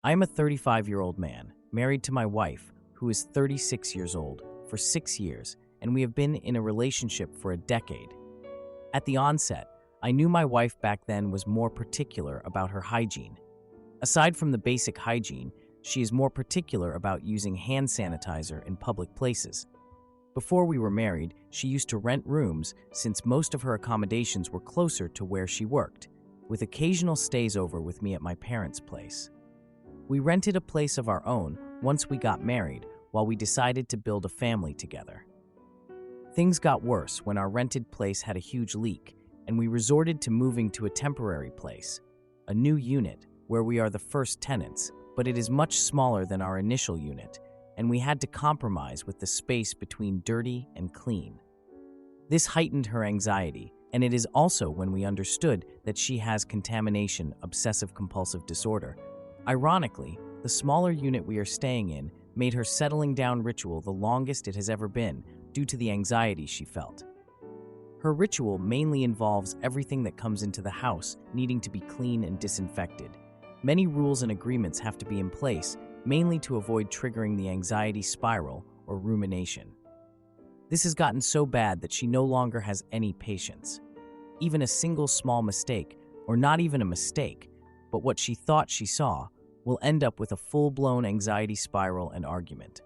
I am a 35-year-old man, married to my wife, who is 36 years old, for 6 years, and we have been in a relationship for a decade. At the onset, I knew my wife back then was more particular about her hygiene. Aside from the basic hygiene, she is more particular about using hand sanitizer in public places. Before we were married, she used to rent rooms since most of her accommodations were closer to where she worked, with occasional stays over with me at my parents' place. We rented a place of our own once we got married while we decided to build a family together. Things got worse when our rented place had a huge leak, and we resorted to moving to a temporary place, a new unit where we are the first tenants, but it is much smaller than our initial unit, and we had to compromise with the space between dirty and clean. This heightened her anxiety, and it is also when we understood that she has contamination obsessive-compulsive disorder. Ironically, the smaller unit we are staying in made her settling down ritual the longest it has ever been due to the anxiety she felt. Her ritual mainly involves everything that comes into the house needing to be clean and disinfected. Many rules and agreements have to be in place, mainly to avoid triggering the anxiety spiral or rumination. This has gotten so bad that she no longer has any patience. Even a single small mistake, or not even a mistake, but what she thought she saw, will end up with a full-blown anxiety spiral and argument.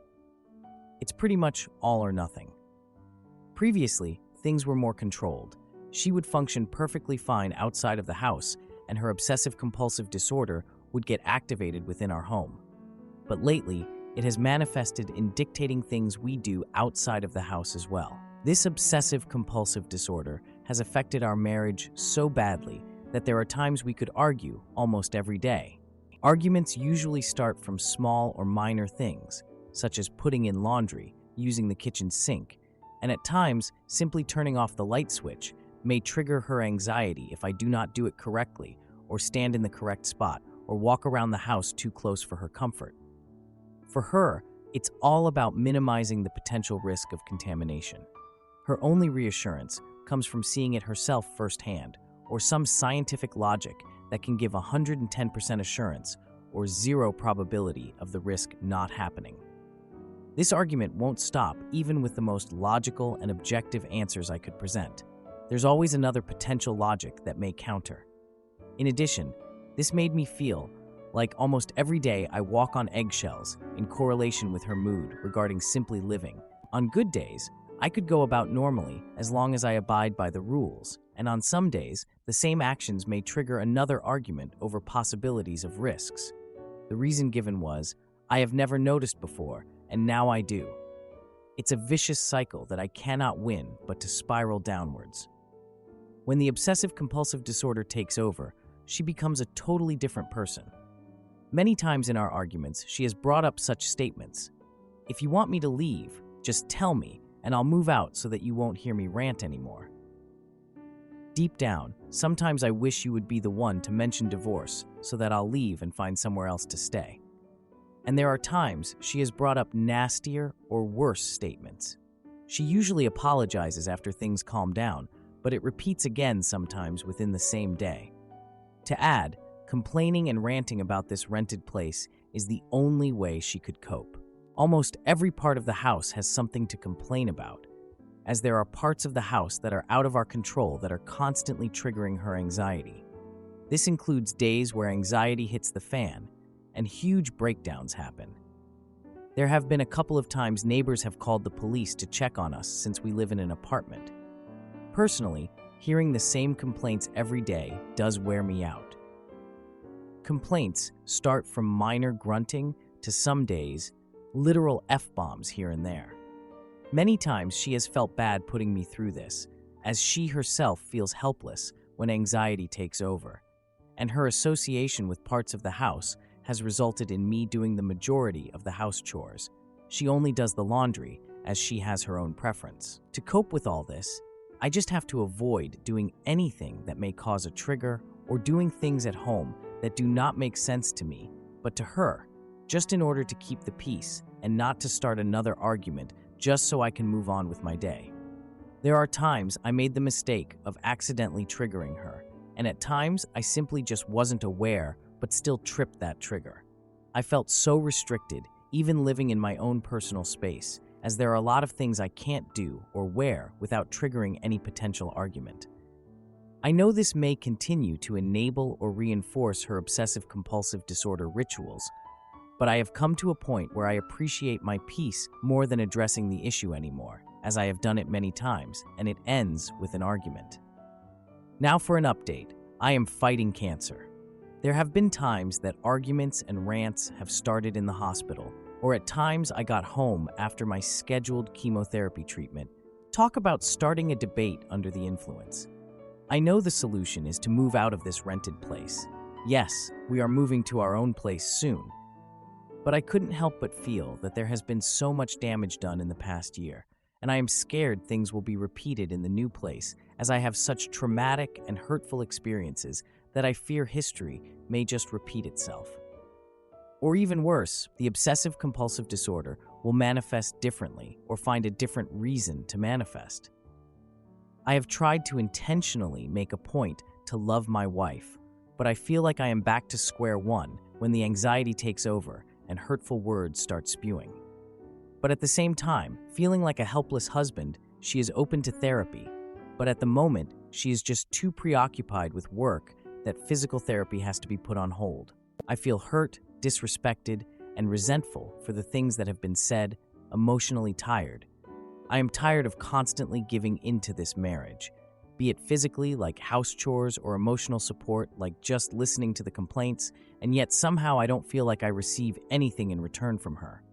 It's pretty much all or nothing. Previously, things were more controlled. She would function perfectly fine outside of the house, and her obsessive-compulsive disorder would get activated within our home. But lately, it has manifested in dictating things we do outside of the house as well. This obsessive-compulsive disorder has affected our marriage so badly that there are times we could argue almost every day. Arguments usually start from small or minor things, such as putting in laundry, using the kitchen sink, and at times, simply turning off the light switch may trigger her anxiety if I do not do it correctly, or stand in the correct spot, or walk around the house too close for her comfort. For her, it's all about minimizing the potential risk of contamination. Her only reassurance comes from seeing it herself firsthand, or some scientific logic that can give 110% assurance or zero probability of the risk not happening. This argument won't stop even with the most logical and objective answers I could present. There's always another potential logic that may counter. In addition, this made me feel like almost every day I walk on eggshells in correlation with her mood regarding simply living. On good days, I could go about normally as long as I abide by the rules, and on some days, the same actions may trigger another argument over possibilities of risks. The reason given was, I have never noticed before, and now I do. It's a vicious cycle that I cannot win but to spiral downwards. When the obsessive-compulsive disorder takes over, she becomes a totally different person. Many times in our arguments, she has brought up such statements. If you want me to leave, just tell me, and I'll move out so that you won't hear me rant anymore. Deep down, sometimes I wish you would be the one to mention divorce so that I'll leave and find somewhere else to stay. And there are times she has brought up nastier or worse statements. She usually apologizes after things calm down, but it repeats again sometimes within the same day. To add, complaining and ranting about this rented place is the only way she could cope. Almost every part of the house has something to complain about, as there are parts of the house that are out of our control that are constantly triggering her anxiety. This includes days where anxiety hits the fan and huge breakdowns happen. There have been a couple of times neighbors have called the police to check on us since we live in an apartment. Personally, hearing the same complaints every day does wear me out. Complaints start from minor grunting to some days, literal F-bombs here and there. Many times she has felt bad putting me through this, as she herself feels helpless when anxiety takes over, and her association with parts of the house has resulted in me doing the majority of the house chores. She only does the laundry, as she has her own preference. To cope with all this, I just have to avoid doing anything that may cause a trigger or doing things at home that do not make sense to me, but to her, just in order to keep the peace and not to start another argument just so I can move on with my day. There are times I made the mistake of accidentally triggering her, and at times I simply just wasn't aware but still tripped that trigger. I felt so restricted, even living in my own personal space, as there are a lot of things I can't do or wear without triggering any potential argument. I know this may continue to enable or reinforce her obsessive-compulsive disorder rituals, but I have come to a point where I appreciate my peace more than addressing the issue anymore, as I have done it many times, and it ends with an argument. Now for an update. I am fighting cancer. There have been times that arguments and rants have started in the hospital, or at times I got home after my scheduled chemotherapy treatment. Talk about starting a debate under the influence. I know the solution is to move out of this rented place. Yes, we are moving to our own place soon. But I couldn't help but feel that there has been so much damage done in the past year, and I am scared things will be repeated in the new place, as I have such traumatic and hurtful experiences that I fear history may just repeat itself. Or even worse, the obsessive-compulsive disorder will manifest differently or find a different reason to manifest. I have tried to intentionally make a point to love my wife, but I feel like I am back to square one when the anxiety takes over and hurtful words start spewing. But at the same time, feeling like a helpless husband, she is open to therapy, but at the moment, she is just too preoccupied with work that physical therapy has to be put on hold. I feel hurt, disrespected, and resentful for the things that have been said, emotionally tired. I am tired of constantly giving into this marriage, be it physically like house chores or emotional support like just listening to the complaints, and yet somehow I don't feel like I receive anything in return from her.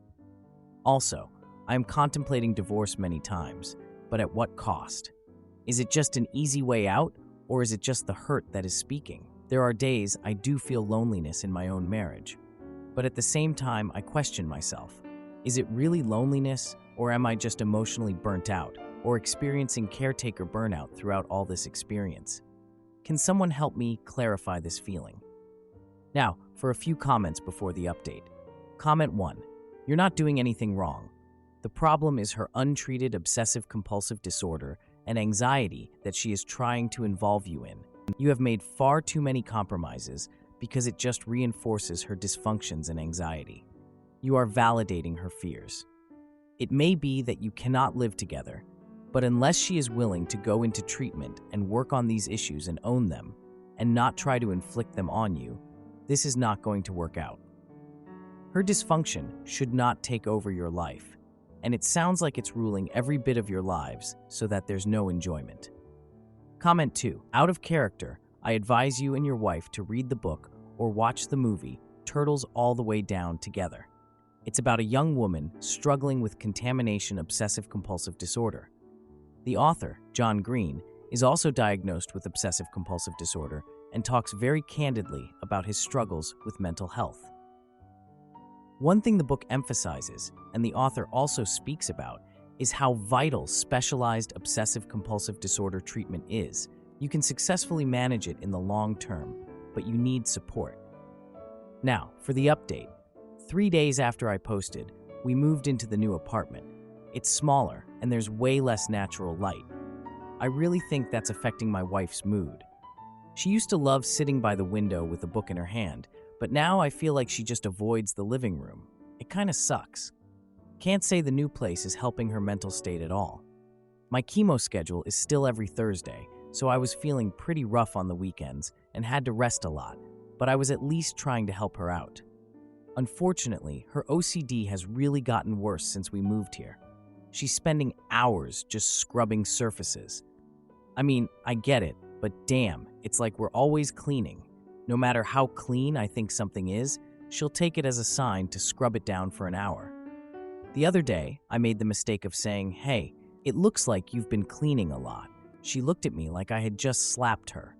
Also, I am contemplating divorce many times, but at what cost? Is it just an easy way out, or is it just the hurt that is speaking? There are days I do feel loneliness in my own marriage, but at the same time I question myself. Is it really loneliness, or am I just emotionally burnt out, or experiencing caretaker burnout throughout all this experience? Can someone help me clarify this feeling? Now, for a few comments before the update. Comment 1. You're not doing anything wrong. The problem is her untreated obsessive-compulsive disorder and anxiety that she is trying to involve you in. You have made far too many compromises because it just reinforces her dysfunctions and anxiety. You are validating her fears. It may be that you cannot live together, but unless she is willing to go into treatment and work on these issues and own them, and not try to inflict them on you, this is not going to work out. Her dysfunction should not take over your life, and it sounds like it's ruling every bit of your lives so that there's no enjoyment. Comment 2. Out of character, I advise you and your wife to read the book or watch the movie Turtles All the Way Down together. It's about a young woman struggling with contamination obsessive-compulsive disorder. The author, John Green, is also diagnosed with obsessive-compulsive disorder and talks very candidly about his struggles with mental health. One thing the book emphasizes, and the author also speaks about, is how vital specialized obsessive-compulsive disorder treatment is. You can successfully manage it in the long term, but you need support. Now, for the update. 3 days after I posted, we moved into the new apartment. It's smaller, and there's way less natural light. I really think that's affecting my wife's mood. She used to love sitting by the window with a book in her hand, but now I feel like she just avoids the living room. It kinda sucks. Can't say the new place is helping her mental state at all. My chemo schedule is still every Thursday, so I was feeling pretty rough on the weekends and had to rest a lot, but I was at least trying to help her out. Unfortunately, her OCD has really gotten worse since we moved here. She's spending hours just scrubbing surfaces. I mean, I get it, but damn, it's like we're always cleaning. No matter how clean I think something is, she'll take it as a sign to scrub it down for an hour. The other day, I made the mistake of saying, "Hey, it looks like you've been cleaning a lot." She looked at me like I had just slapped her.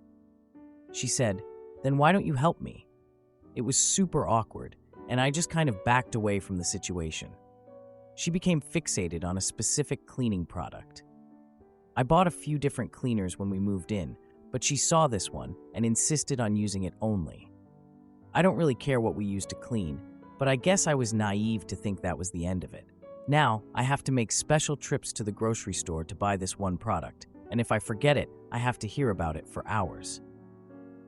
She said, "Then why don't you help me?" It was super awkward, and I just kind of backed away from the situation. She became fixated on a specific cleaning product. I bought a few different cleaners when we moved in, but she saw this one and insisted on using it only. I don't really care what we use to clean, but I guess I was naive to think that was the end of it. Now, I have to make special trips to the grocery store to buy this one product, and if I forget it, I have to hear about it for hours.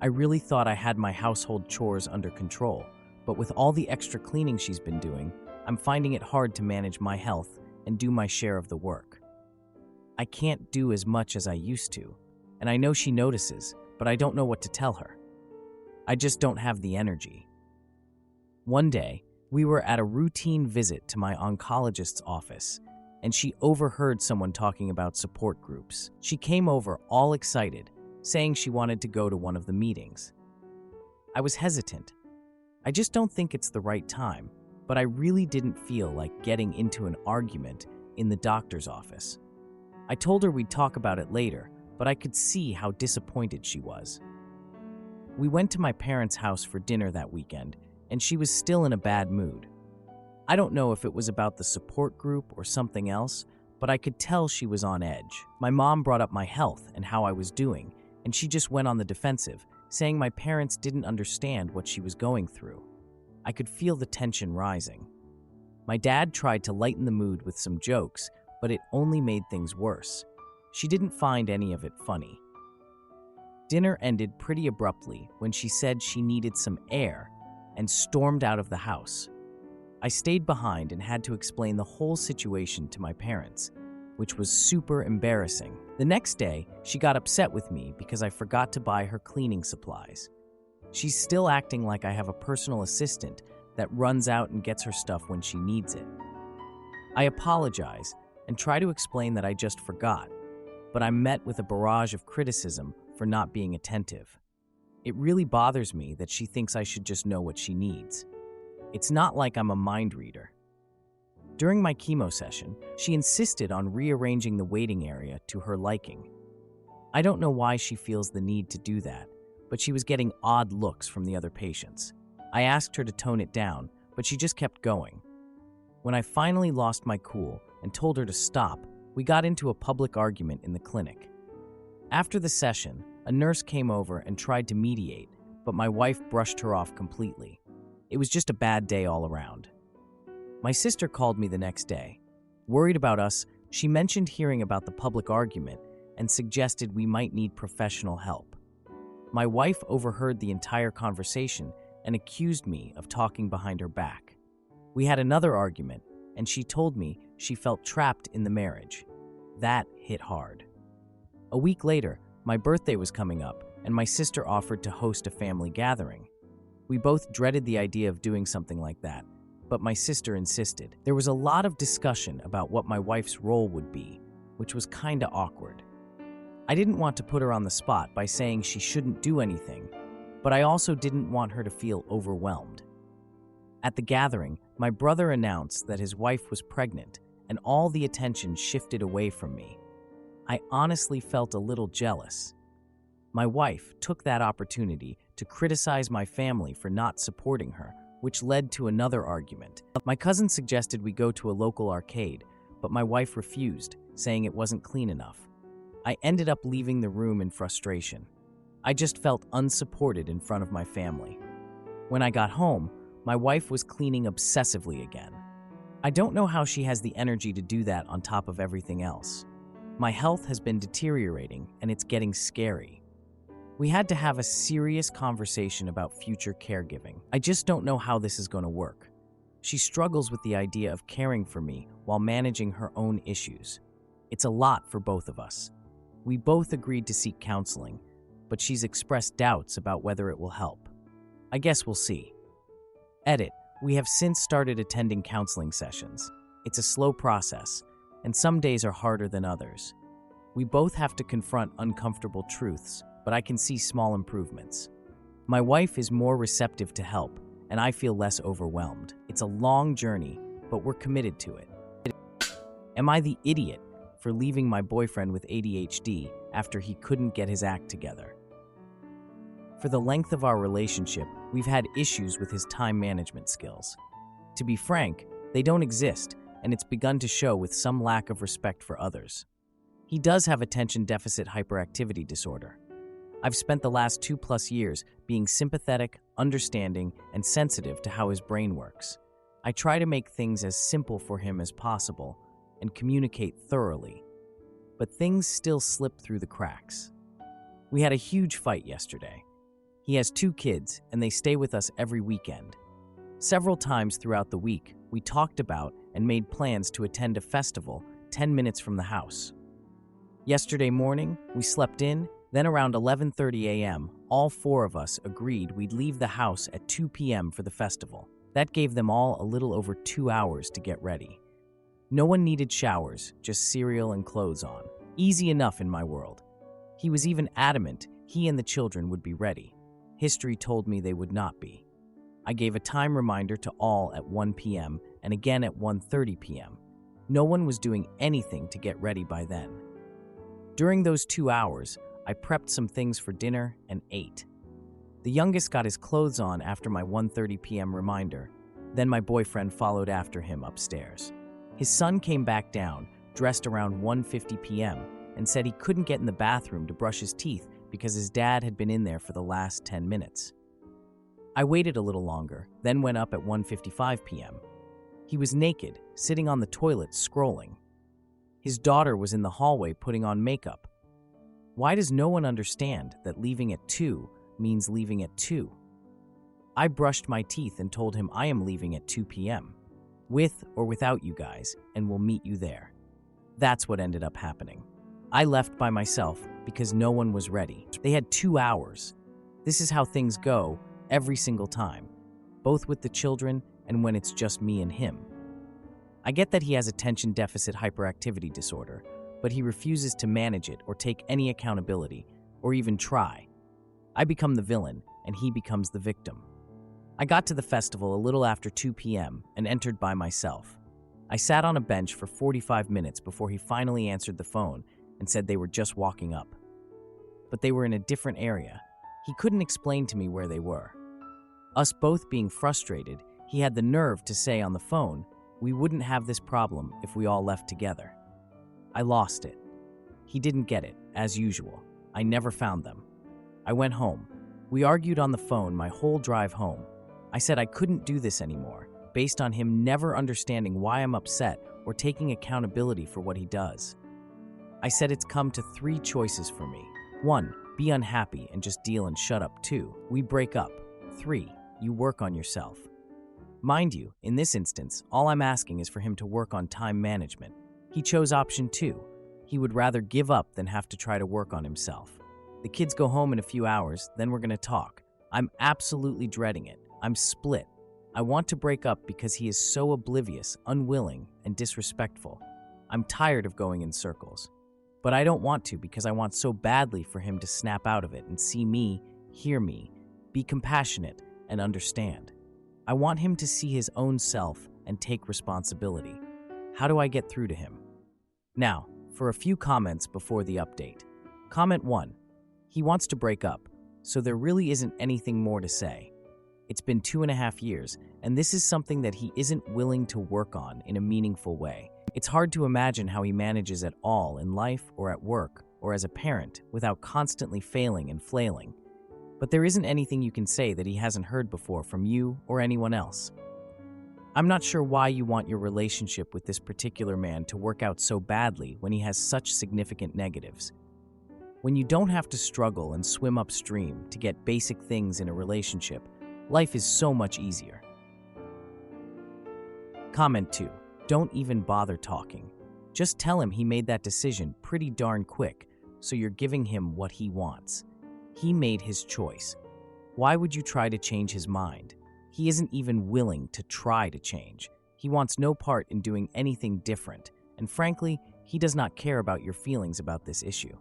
I really thought I had my household chores under control, but with all the extra cleaning she's been doing, I'm finding it hard to manage my health and do my share of the work. I can't do as much as I used to, and I know she notices, but I don't know what to tell her. I just don't have the energy. One day, we were at a routine visit to my oncologist's office, and she overheard someone talking about support groups. She came over all excited, saying she wanted to go to one of the meetings. I was hesitant. I just don't think it's the right time, but I really didn't feel like getting into an argument in the doctor's office. I told her we'd talk about it later, but I could see how disappointed she was. We went to my parents' house for dinner that weekend, and she was still in a bad mood. I don't know if it was about the support group or something else, but I could tell she was on edge. My mom brought up my health and how I was doing, and she just went on the defensive, saying my parents didn't understand what she was going through. I could feel the tension rising. My dad tried to lighten the mood with some jokes, but it only made things worse. She didn't find any of it funny. Dinner ended pretty abruptly when she said she needed some air and stormed out of the house. I stayed behind and had to explain the whole situation to my parents, which was super embarrassing. The next day, she got upset with me because I forgot to buy her cleaning supplies. She's still acting like I have a personal assistant that runs out and gets her stuff when she needs it. I apologize and try to explain that I just forgot, but I'm met with a barrage of criticism for not being attentive. It really bothers me that she thinks I should just know what she needs. It's not like I'm a mind reader. During my chemo session, she insisted on rearranging the waiting area to her liking. I don't know why she feels the need to do that, but she was getting odd looks from the other patients. I asked her to tone it down, but she just kept going. When I finally lost my cool and told her to stop, we got into a public argument in the clinic. After the session, a nurse came over and tried to mediate, but my wife brushed her off completely. It was just a bad day all around. My sister called me the next day. Worried about us, she mentioned hearing about the public argument and suggested we might need professional help. My wife overheard the entire conversation and accused me of talking behind her back. We had another argument, and she told me she felt trapped in the marriage. That hit hard. A week later, my birthday was coming up, and my sister offered to host a family gathering. We both dreaded the idea of doing something like that, but my sister insisted. There was a lot of discussion about what my wife's role would be, which was kinda awkward. I didn't want to put her on the spot by saying she shouldn't do anything, but I also didn't want her to feel overwhelmed. At the gathering, my brother announced that his wife was pregnant, and all the attention shifted away from me. I honestly felt a little jealous. My wife took that opportunity to criticize my family for not supporting her, which led to another argument. My cousin suggested we go to a local arcade, but my wife refused, saying it wasn't clean enough. I ended up leaving the room in frustration. I just felt unsupported in front of my family. When I got home, my wife was cleaning obsessively again. I don't know how she has the energy to do that on top of everything else. My health has been deteriorating, and it's getting scary. We had to have a serious conversation about future caregiving. I just don't know how this is going to work. She struggles with the idea of caring for me while managing her own issues. It's a lot for both of us. We both agreed to seek counseling, but she's expressed doubts about whether it will help. I guess we'll see. Edit. We have since started attending counseling sessions. It's a slow process, and some days are harder than others. We both have to confront uncomfortable truths, but I can see small improvements. My wife is more receptive to help, and I feel less overwhelmed. It's a long journey, but we're committed to it. Am I the idiot for leaving my boyfriend with ADHD after he couldn't get his act together? For the length of our relationship, we've had issues with his time management skills. To be frank, they don't exist, and it's begun to show with some lack of respect for others. He does have attention deficit hyperactivity disorder. I've spent the last 2+ years being sympathetic, understanding, and sensitive to how his brain works. I try to make things as simple for him as possible and communicate thoroughly, but things still slip through the cracks. We had a huge fight yesterday. He has 2 kids, and they stay with us every weekend. Several times throughout the week, we talked about and made plans to attend a festival 10 minutes from the house. Yesterday morning, we slept in, then around 11:30 a.m., all four of us agreed we'd leave the house at 2 p.m. for the festival. That gave them all a little over 2 hours to get ready. No one needed showers, just cereal and clothes on. Easy enough in my world. He was even adamant he and the children would be ready. History told me they would not be. I gave a time reminder to all at 1 p.m. and again at 1:30 p.m. No one was doing anything to get ready by then. During those 2 hours, I prepped some things for dinner and ate. The youngest got his clothes on after my 1:30 p.m. reminder. Then my boyfriend followed after him upstairs. His son came back down, dressed around 1:50 p.m., and said he couldn't get in the bathroom to brush his teeth because his dad had been in there for the last 10 minutes. I waited a little longer, then went up at 1:55 p.m. He was naked, sitting on the toilet scrolling. His daughter was in the hallway putting on makeup. Why does no one understand that leaving at 2 means leaving at 2? I brushed my teeth and told him I am leaving at 2 p.m. With or without you guys, and we'll meet you there. That's what ended up happening. I left by myself because no one was ready. They had 2 hours. This is how things go every single time, both with the children and when it's just me and him. I get that he has attention deficit hyperactivity disorder, but he refuses to manage it or take any accountability, or even try. I become the villain, and he becomes the victim. I got to the festival a little after 2 p.m. and entered by myself. I sat on a bench for 45 minutes before he finally answered the phone and said they were just walking up. But they were in a different area. He couldn't explain to me where they were. Us both being frustrated, he had the nerve to say on the phone, we wouldn't have this problem if we all left together. I lost it. He didn't get it, as usual. I never found them. I went home. We argued on the phone my whole drive home. I said I couldn't do this anymore, based on him never understanding why I'm upset or taking accountability for what he does. I said it's come to 3 choices for me. 1, be unhappy and just deal and shut up. 2, we break up. 3, you work on yourself. Mind you, in this instance, all I'm asking is for him to work on time management. He chose option 2. He would rather give up than have to try to work on himself. The kids go home in a few hours, then we're going to talk. I'm absolutely dreading it. I'm split. I want to break up because he is so oblivious, unwilling, and disrespectful. I'm tired of going in circles. But I don't want to because I want so badly for him to snap out of it and see me, hear me, be compassionate, and understand. I want him to see his own self and take responsibility. How do I get through to him? Now, for a few comments before the update. Comment 1. He wants to break up, so there really isn't anything more to say. It's been 2.5 years, and this is something that he isn't willing to work on in a meaningful way. It's hard to imagine how he manages at all in life or at work or as a parent without constantly failing and flailing. But there isn't anything you can say that he hasn't heard before from you or anyone else. I'm not sure why you want your relationship with this particular man to work out so badly when he has such significant negatives. When you don't have to struggle and swim upstream to get basic things in a relationship, life is so much easier. Comment 2. Don't even bother talking. Just tell him he made that decision pretty darn quick, so you're giving him what he wants. He made his choice. Why would you try to change his mind? He isn't even willing to try to change. He wants no part in doing anything different, and frankly, he does not care about your feelings about this issue.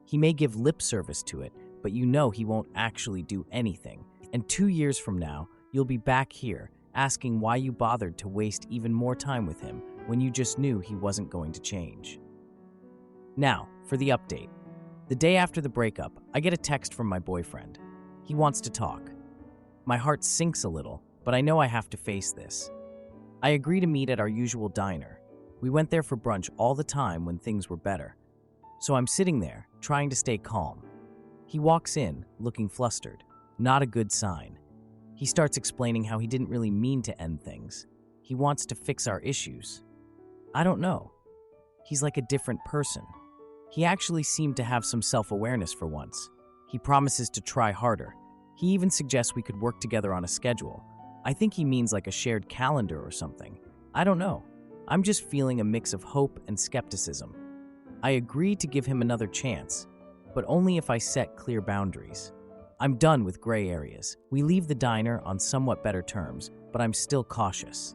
He may give lip service to it, but you know he won't actually do anything. And 2 years from now, you'll be back here asking why you bothered to waste even more time with him when you just knew he wasn't going to change. Now, for the update. The day after the breakup, I get a text from my boyfriend. He wants to talk. My heart sinks a little, but I know I have to face this. I agree to meet at our usual diner. We went there for brunch all the time when things were better. So I'm sitting there, trying to stay calm. He walks in, looking flustered. Not a good sign. He starts explaining how he didn't really mean to end things. He wants to fix our issues. I don't know. He's like a different person. He actually seemed to have some self-awareness for once. He promises to try harder. He even suggests we could work together on a schedule. I think he means like a shared calendar or something. I don't know. I'm just feeling a mix of hope and skepticism. I agree to give him another chance, but only if I set clear boundaries. I'm done with gray areas. We leave the diner on somewhat better terms, but I'm still cautious.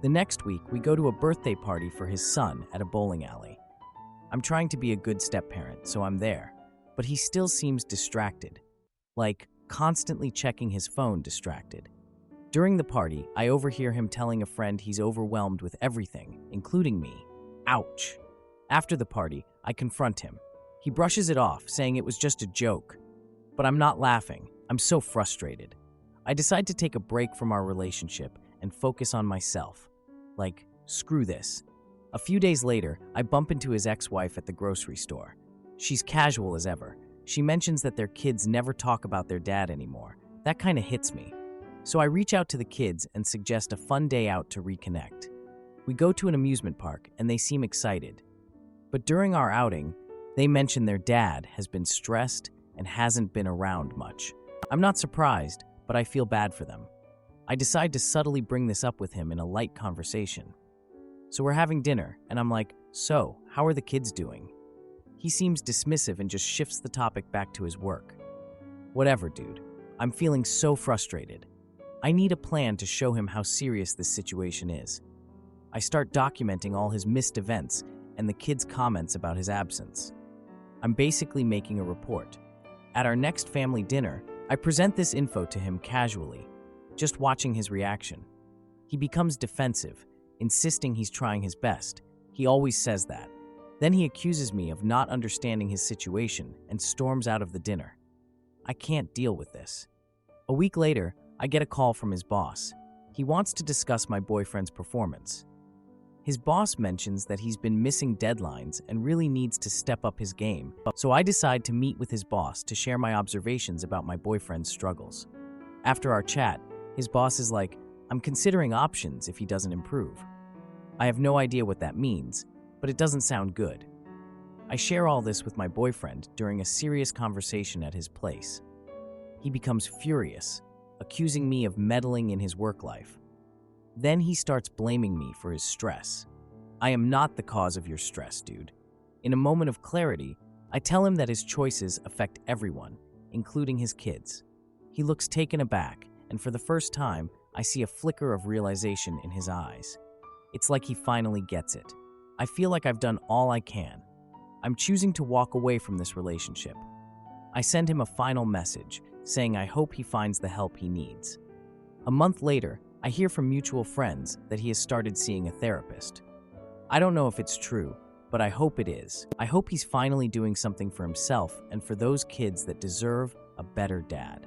The next week, we go to a birthday party for his son at a bowling alley. I'm trying to be a good step-parent, so I'm there, but he still seems distracted, like constantly checking his phone distracted. During the party, I overhear him telling a friend he's overwhelmed with everything, including me. Ouch. After the party, I confront him. He brushes it off, saying it was just a joke. But I'm not laughing. I'm so frustrated. I decide to take a break from our relationship and focus on myself. Like, screw this. A few days later, I bump into his ex-wife at the grocery store. She's casual as ever. She mentions that their kids never talk about their dad anymore. That kind of hits me. So I reach out to the kids and suggest a fun day out to reconnect. We go to an amusement park and they seem excited. But during our outing, they mention their dad has been stressed and hasn't been around much. I'm not surprised, but I feel bad for them. I decide to subtly bring this up with him in a light conversation. So we're having dinner, and I'm like, "So, how are the kids doing?" He seems dismissive and just shifts the topic back to his work. Whatever, dude. I'm feeling so frustrated. I need a plan to show him how serious this situation is. I start documenting all his missed events and the kids' comments about his absence. I'm basically making a report. At our next family dinner, I present this info to him casually, just watching his reaction. He becomes defensive, insisting he's trying his best. He always says that. Then he accuses me of not understanding his situation and storms out of the dinner. I can't deal with this. A week later, I get a call from his boss. He wants to discuss my boyfriend's performance. His boss mentions that he's been missing deadlines and really needs to step up his game, so I decide to meet with his boss to share my observations about my boyfriend's struggles. After our chat, his boss is like, "I'm considering options if he doesn't improve." I have no idea what that means, but it doesn't sound good. I share all this with my boyfriend during a serious conversation at his place. He becomes furious, accusing me of meddling in his work life. Then he starts blaming me for his stress. I am not the cause of your stress, dude. In a moment of clarity, I tell him that his choices affect everyone, including his kids. He looks taken aback, and for the first time, I see a flicker of realization in his eyes. It's like he finally gets it. I feel like I've done all I can. I'm choosing to walk away from this relationship. I send him a final message, saying I hope he finds the help he needs. A month later, I hear from mutual friends that he has started seeing a therapist. I don't know if it's true, but I hope it is. I hope he's finally doing something for himself and for those kids that deserve a better dad.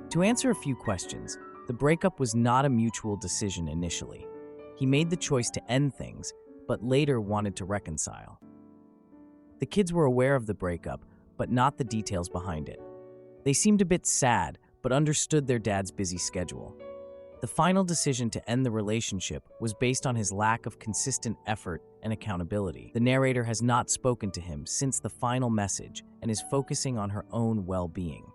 To answer a few questions, the breakup was not a mutual decision initially. He made the choice to end things, but later wanted to reconcile. The kids were aware of the breakup, but not the details behind it. They seemed a bit sad, but understood their dad's busy schedule. The final decision to end the relationship was based on his lack of consistent effort and accountability. The narrator has not spoken to him since the final message and is focusing on her own well-being.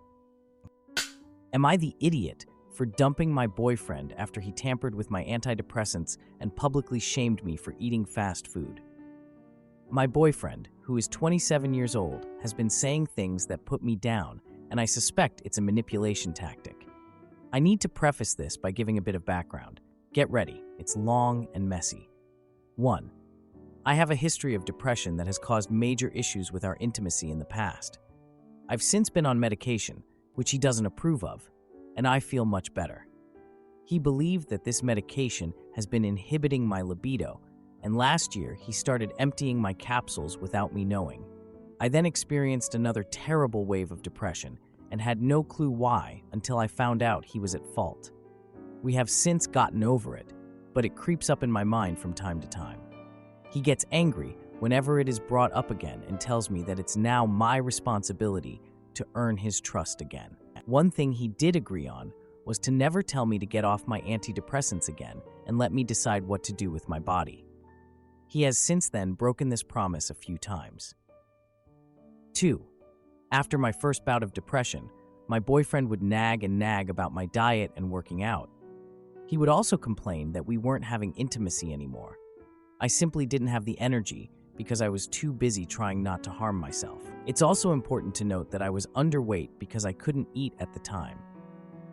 Am I the idiot for dumping my boyfriend after he tampered with my antidepressants and publicly shamed me for eating fast food? My boyfriend, who is 27 years old, has been saying things that put me down, and I suspect it's a manipulation tactic. I need to preface this by giving a bit of background. Get ready, it's long and messy. 1. I have a history of depression that has caused major issues with our intimacy in the past. I've since been on medication, which he doesn't approve of, and I feel much better. He believed that this medication has been inhibiting my libido, and last year he started emptying my capsules without me knowing. I then experienced another terrible wave of depression and had no clue why until I found out he was at fault. We have since gotten over it, but it creeps up in my mind from time to time. He gets angry whenever it is brought up again and tells me that it's now my responsibility to earn his trust again. One thing he did agree on was to never tell me to get off my antidepressants again and let me decide what to do with my body. He has since then broken this promise a few times. 2. After my first bout of depression, My boyfriend would nag and nag about my diet and working out. He would also complain that we weren't having intimacy anymore. I simply didn't have the energy because I was too busy trying not to harm myself. It's also important to note that I was underweight because I couldn't eat at the time.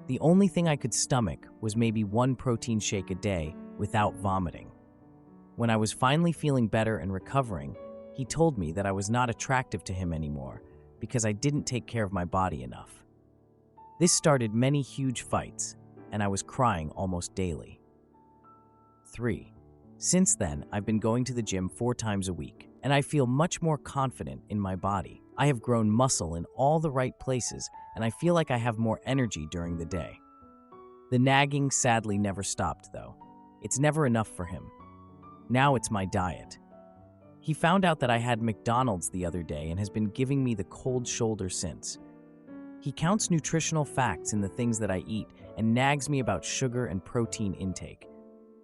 The only thing I could stomach was maybe one protein shake a day without vomiting. When I was finally feeling better and recovering, he told me that I was not attractive to him anymore because I didn't take care of my body enough. This started many huge fights, and I was crying almost daily. 3. Since then, I've been going to the gym 4 times a week, and I feel much more confident in my body. I have grown muscle in all the right places, and I feel like I have more energy during the day. The nagging sadly never stopped, though. It's never enough for him. Now it's my diet. He found out that I had McDonald's the other day and has been giving me the cold shoulder since. He counts nutritional facts in the things that I eat and nags me about sugar and protein intake.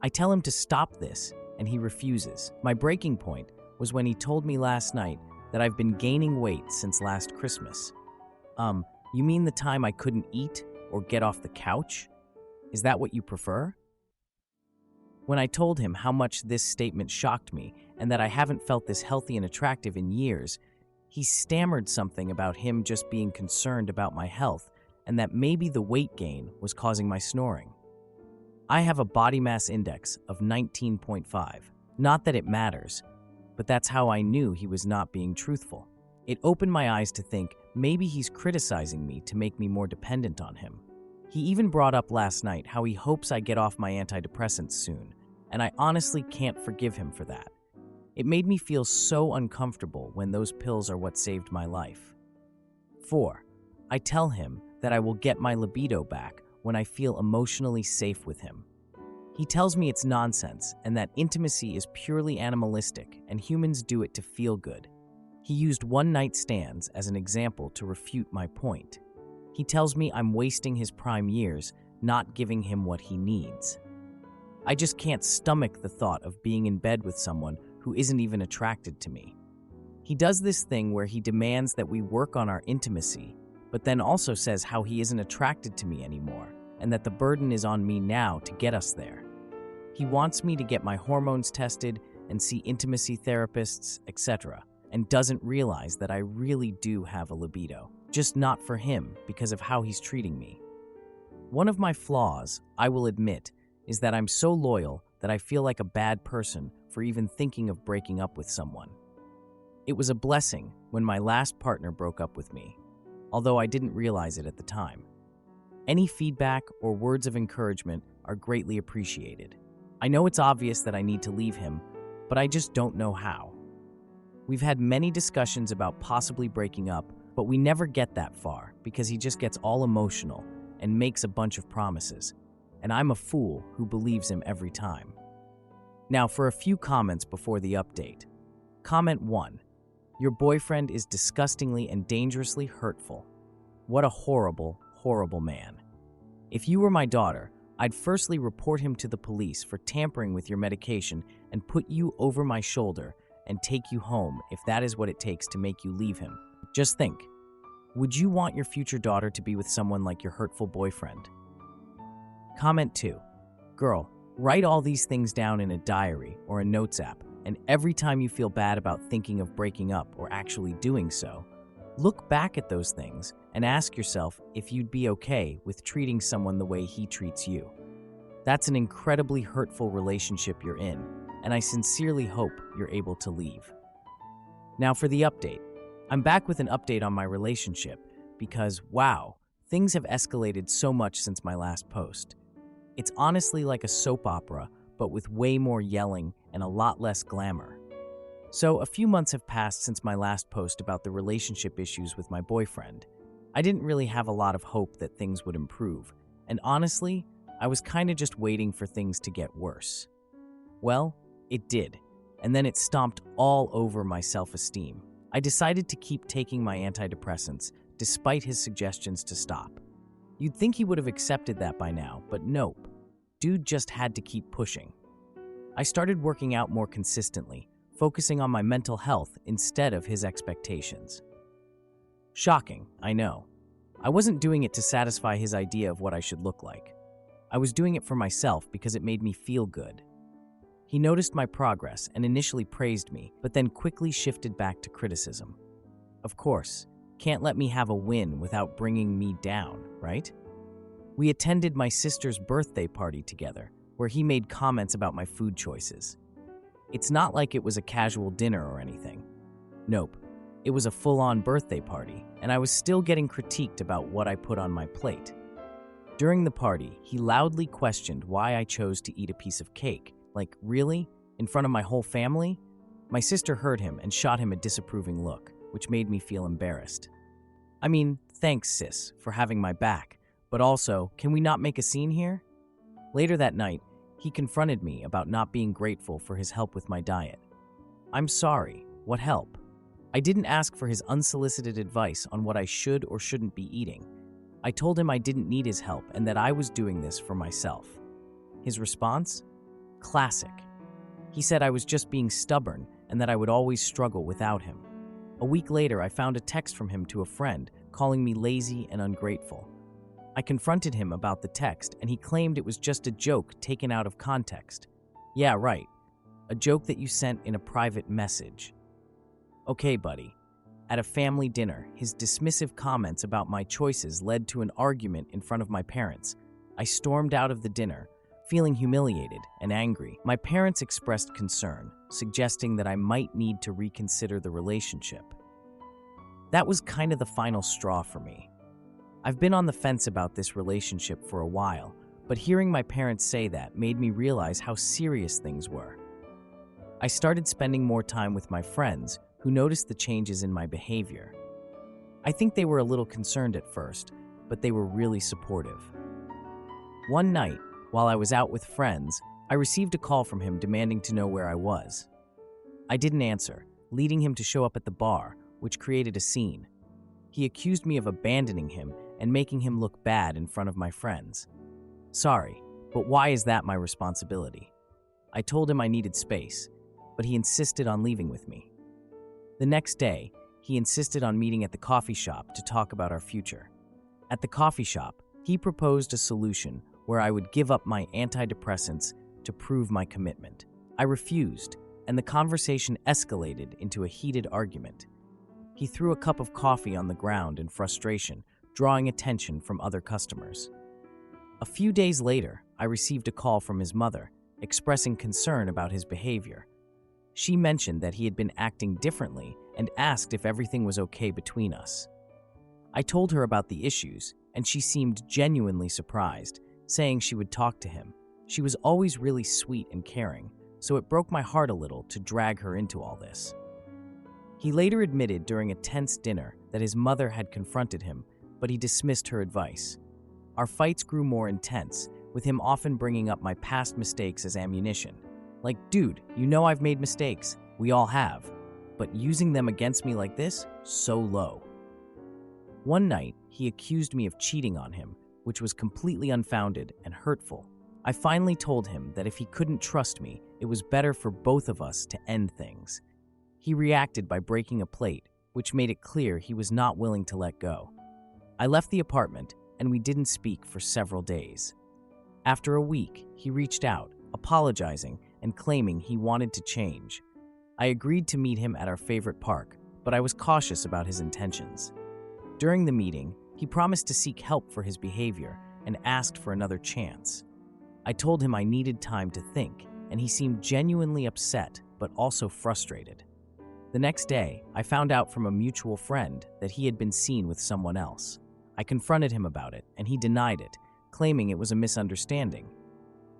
I tell him to stop this, and he refuses. My breaking point was when he told me last night that I've been gaining weight since last Christmas. You mean the time I couldn't eat or get off the couch? Is that what you prefer? When I told him how much this statement shocked me and that I haven't felt this healthy and attractive in years, he stammered something about him just being concerned about my health and that maybe the weight gain was causing my snoring. I have a body mass index of 19.5. Not that it matters, but that's how I knew he was not being truthful. It opened my eyes to think maybe he's criticizing me to make me more dependent on him. He even brought up last night how he hopes I get off my antidepressants soon, and I honestly can't forgive him for that. It made me feel so uncomfortable when those pills are what saved my life. 4. I tell him that I will get my libido back when I feel emotionally safe with him. He tells me it's nonsense and that intimacy is purely animalistic and humans do it to feel good. He used one-night stands as an example to refute my point. He tells me I'm wasting his prime years, not giving him what he needs. I just can't stomach the thought of being in bed with someone who isn't even attracted to me. He does this thing where he demands that we work on our intimacy, but then also says how he isn't attracted to me anymore and that the burden is on me now to get us there. He wants me to get my hormones tested and see intimacy therapists, etc., and doesn't realize that I really do have a libido, just not for him because of how he's treating me. One of my flaws, I will admit, is that I'm so loyal that I feel like a bad person for even thinking of breaking up with someone. It was a blessing when my last partner broke up with me, although I didn't realize it at the time. Any feedback or words of encouragement are greatly appreciated. I know it's obvious that I need to leave him, but I just don't know how. We've had many discussions about possibly breaking up, but we never get that far because he just gets all emotional and makes a bunch of promises, and I'm a fool who believes him every time. Now for a few comments before the update. Comment 1. Your boyfriend is disgustingly and dangerously hurtful. What a horrible, horrible man. If you were my daughter, I'd firstly report him to the police for tampering with your medication and put you over my shoulder and take you home if that is what it takes to make you leave him. Just think, would you want your future daughter to be with someone like your hurtful boyfriend? Comment 2. Girl, write all these things down in a diary or a notes app, and every time you feel bad about thinking of breaking up or actually doing so, look back at those things and ask yourself if you'd be okay with treating someone the way he treats you. That's an incredibly hurtful relationship you're in, and I sincerely hope you're able to leave. Now for the update. I'm back with an update on my relationship because, wow, things have escalated so much since my last post. It's honestly like a soap opera, but with way more yelling and a lot less glamour. So a few months have passed since my last post about the relationship issues with my boyfriend. I didn't really have a lot of hope that things would improve, and honestly, I was kinda just waiting for things to get worse. Well, it did, and then it stomped all over my self-esteem. I decided to keep taking my antidepressants, despite his suggestions to stop. You'd think he would have accepted that by now, but nope. Dude just had to keep pushing. I started working out more consistently, focusing on my mental health instead of his expectations. Shocking, I know. I wasn't doing it to satisfy his idea of what I should look like. I was doing it for myself because it made me feel good. He noticed my progress and initially praised me, but then quickly shifted back to criticism. Of course, can't let me have a win without bringing me down, right? We attended my sister's birthday party together, where he made comments about my food choices. It's not like it was a casual dinner or anything. Nope, it was a full-on birthday party, and I was still getting critiqued about what I put on my plate. During the party, he loudly questioned why I chose to eat a piece of cake. Like, really? In front of my whole family? My sister heard him and shot him a disapproving look, which made me feel embarrassed. I mean, thanks, sis, for having my back, but also, can we not make a scene here? Later that night, he confronted me about not being grateful for his help with my diet. I'm sorry, what help? I didn't ask for his unsolicited advice on what I should or shouldn't be eating. I told him I didn't need his help and that I was doing this for myself. His response? Classic. He said I was just being stubborn and that I would always struggle without him. A week later, I found a text from him to a friend calling me lazy and ungrateful. I confronted him about the text and he claimed it was just a joke taken out of context. Yeah, right. A joke that you sent in a private message. Okay, buddy. At a family dinner, his dismissive comments about my choices led to an argument in front of my parents. I stormed out of the dinner, feeling humiliated and angry. My parents expressed concern, suggesting that I might need to reconsider the relationship. That was kind of the final straw for me. I've been on the fence about this relationship for a while, but hearing my parents say that made me realize how serious things were. I started spending more time with my friends, who noticed the changes in my behavior. I think they were a little concerned at first, but they were really supportive. One night, while I was out with friends, I received a call from him demanding to know where I was. I didn't answer, leading him to show up at the bar, which created a scene. He accused me of abandoning him and making him look bad in front of my friends. Sorry, but why is that my responsibility? I told him I needed space, but he insisted on leaving with me. The next day, he insisted on meeting at the coffee shop to talk about our future. At the coffee shop, he proposed a solution where I would give up my antidepressants to prove my commitment. I refused, and the conversation escalated into a heated argument. He threw a cup of coffee on the ground in frustration, drawing attention from other customers. A few days later, I received a call from his mother, expressing concern about his behavior. She mentioned that he had been acting differently and asked if everything was okay between us. I told her about the issues, and she seemed genuinely surprised, saying she would talk to him. She was always really sweet and caring, so it broke my heart a little to drag her into all this. He later admitted during a tense dinner that his mother had confronted him, but he dismissed her advice. Our fights grew more intense, with him often bringing up my past mistakes as ammunition. Like, dude, you know I've made mistakes. We all have. But using them against me like this? So low. One night, he accused me of cheating on him, which was completely unfounded and hurtful. I finally told him that if he couldn't trust me, it was better for both of us to end things. He reacted by breaking a plate, which made it clear he was not willing to let go. I left the apartment, and we didn't speak for several days. After a week, he reached out, apologizing and claiming he wanted to change. I agreed to meet him at our favorite park, but I was cautious about his intentions. During the meeting, he promised to seek help for his behavior and asked for another chance. I told him I needed time to think, and he seemed genuinely upset but also frustrated. The next day, I found out from a mutual friend that he had been seen with someone else. I confronted him about it, and he denied it, claiming it was a misunderstanding.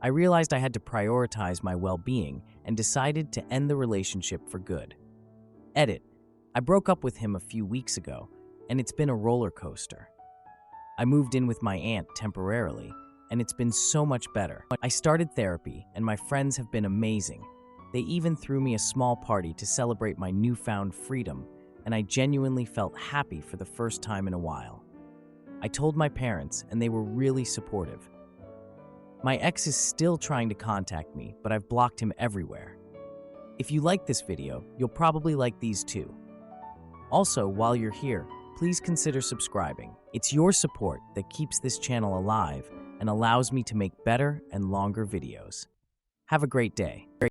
I realized I had to prioritize my well-being and decided to end the relationship for good. Edit. I broke up with him a few weeks ago, and it's been a roller coaster. I moved in with my aunt temporarily, and it's been so much better. I started therapy, and my friends have been amazing. They even threw me a small party to celebrate my newfound freedom, and I genuinely felt happy for the first time in a while. I told my parents, and they were really supportive. My ex is still trying to contact me, but I've blocked him everywhere. If you like this video, you'll probably like these too. Also, while you're here, please consider subscribing. It's your support that keeps this channel alive and allows me to make better and longer videos. Have a great day.